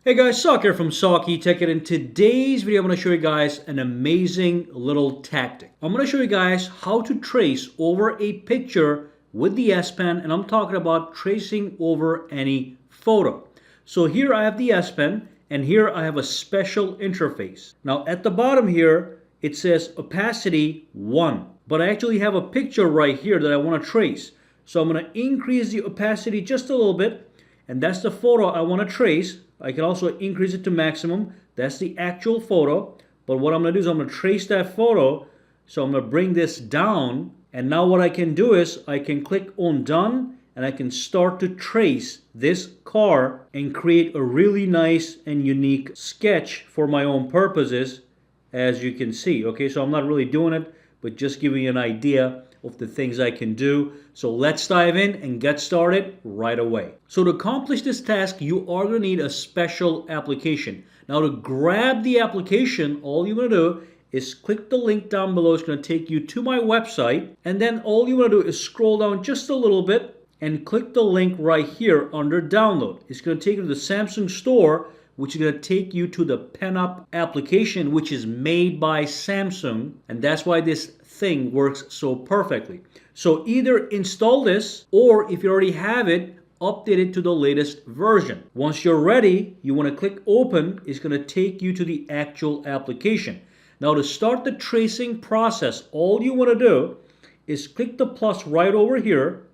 Hey guys, Sak here from SAKITECH, and in today's video I'm going to show you guys an amazing little tactic. I'm going to show you guys how to trace over a picture with the S Pen, and I'm talking about tracing over any photo. So here I have the S Pen, and here I have a special interface. Now at the bottom here it says opacity 1, but I actually have a picture right here that I want to trace. So I'm going to increase the opacity just a little bit, and that's the photo I want to trace. I can also increase it to maximum. That's the actual photo. But what I'm going to do is I'm going to trace that photo. So I'm going to bring this down. And now what I can do is I can click on done. And I can start to trace this car and create a really nice and unique sketch for my own purposes, as you can see. Okay, so I'm not really doing it, but just giving you an idea of the things I can do. So let's dive in and get started right away. So to accomplish this task, you are going to need a special application. Now to grab the application, all you're going to do is click the link down below. It's going to take you to my website. And then all you want to do is scroll down just a little bit and click the link right here under download. It's going to take you to the Samsung store, which is going to take you to the penup application, which is made by Samsung. And that's why this thing works so perfectly. So either install this, or if you already have it, update it to the latest version. Once you're ready, you want to click open. It's going to take you to the actual application. Now to start the tracing process, all you want to do is click the plus right over here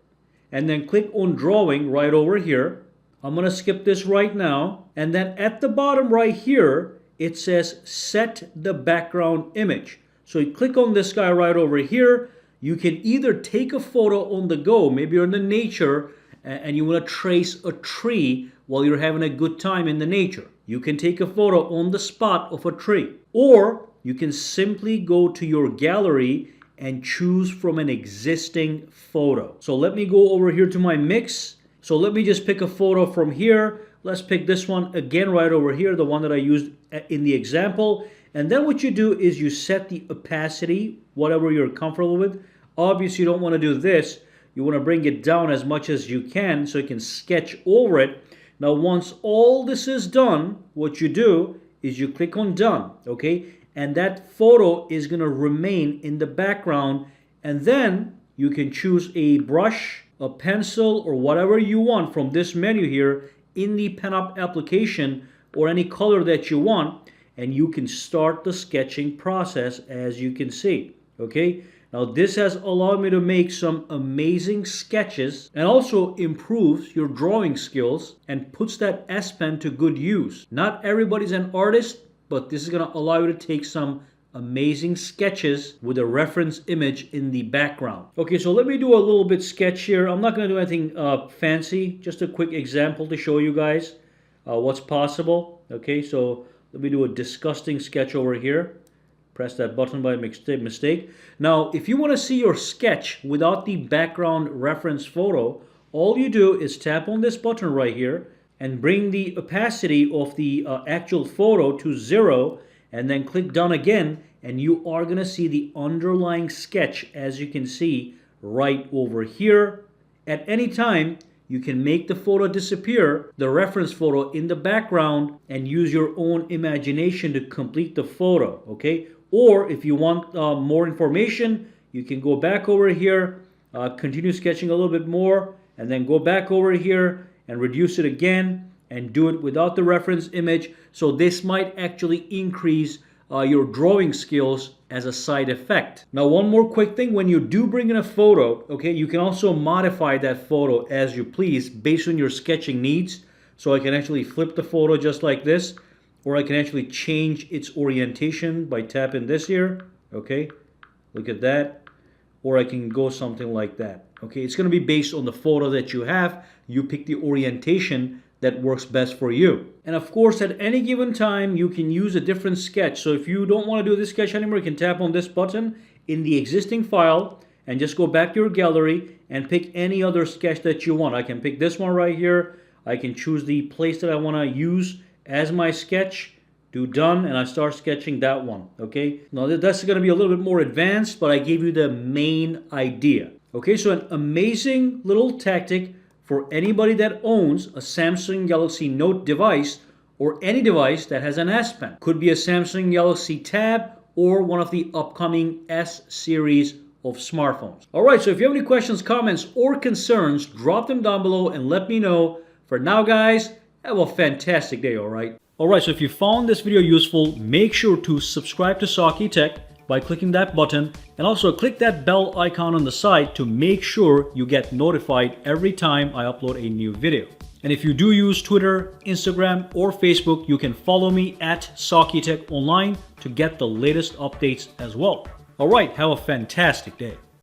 and then click on drawing right over here. I'm going to skip this right now. And then at the bottom right here, it says set the background image. So you click on this guy right over here. You can either take a photo on the go. Maybe you're in the nature and you want to trace a tree while you're having a good time in the nature. You can take a photo on the spot of a tree. Or you can simply go to your gallery and choose from an existing photo. So let me go over here to my mix. So let me just pick a photo from here. Let's pick this one again right over here, the one that I used in the example. And then what you do is you set the opacity, whatever you're comfortable with. Obviously, you don't want to do this. You want to bring it down as much as you can so you can sketch over it. Now, once all this is done, what you do is you click on done, okay? And that photo is going to remain in the background. And then you can choose a brush, a pencil, or whatever you want from this menu here in the penup application, or any color that you want. And you can start the sketching process, as you can see. Okay, now this has allowed me to make some amazing sketches, and also improves your drawing skills and puts that S Pen to good use. Not everybody's an artist, but this is going to allow you to take some amazing sketches with a reference image in the background. Okay, so let me do a little bit sketch here. I'm not going to do anything fancy, just a quick example to show you guys what's possible. Okay, so let me do a disgusting sketch over here. Press that button by mistake. Now, if you want to see your sketch without the background reference photo, all you do is tap on this button right here and bring the opacity of the actual photo to 0, and then click done again, and you are going to see the underlying sketch, as you can see right over here. At any time, you can make the photo disappear, the reference photo in the background, and use your own imagination to complete the photo, okay? Or if you want more information, you can go back over here, continue sketching a little bit more, and then go back over here and reduce it again and do it without the reference image. So this might actually increase your drawing skills as a side effect. Now, one more quick thing, when you do bring in a photo, okay, you can also modify that photo as you please based on your sketching needs. So I can actually flip the photo just like this, or I can actually change its orientation by tapping this here, okay, look at that, or I can go something like that. Okay, it's going to be based on the photo that you have. You pick the orientation that works best for you. And of course, at any given time, you can use a different sketch. So if you don't want to do this sketch anymore, you can tap on this button in the existing file and just go back to your gallery and pick any other sketch that you want. I can pick this one right here. I can choose the place that I want to use as my sketch, do done, and I start sketching that one, okay? Now that's going to be a little bit more advanced, but I gave you the main idea. Okay, so an amazing little tactic for anybody that owns a Samsung Galaxy Note device or any device that has an S Pen. Could be a Samsung Galaxy Tab or one of the upcoming S series of smartphones. Alright, so if you have any questions, comments, or concerns, drop them down below and let me know. For now, guys, have a fantastic day, alright? Alright, so if you found this video useful, make sure to subscribe to SAKITECH by clicking that button, and also click that bell icon on the side to make sure you get notified every time I upload a new video. And if you do use Twitter, Instagram, or Facebook, you can follow me at SAKITECH Online to get the latest updates as well. Alright, have a fantastic day.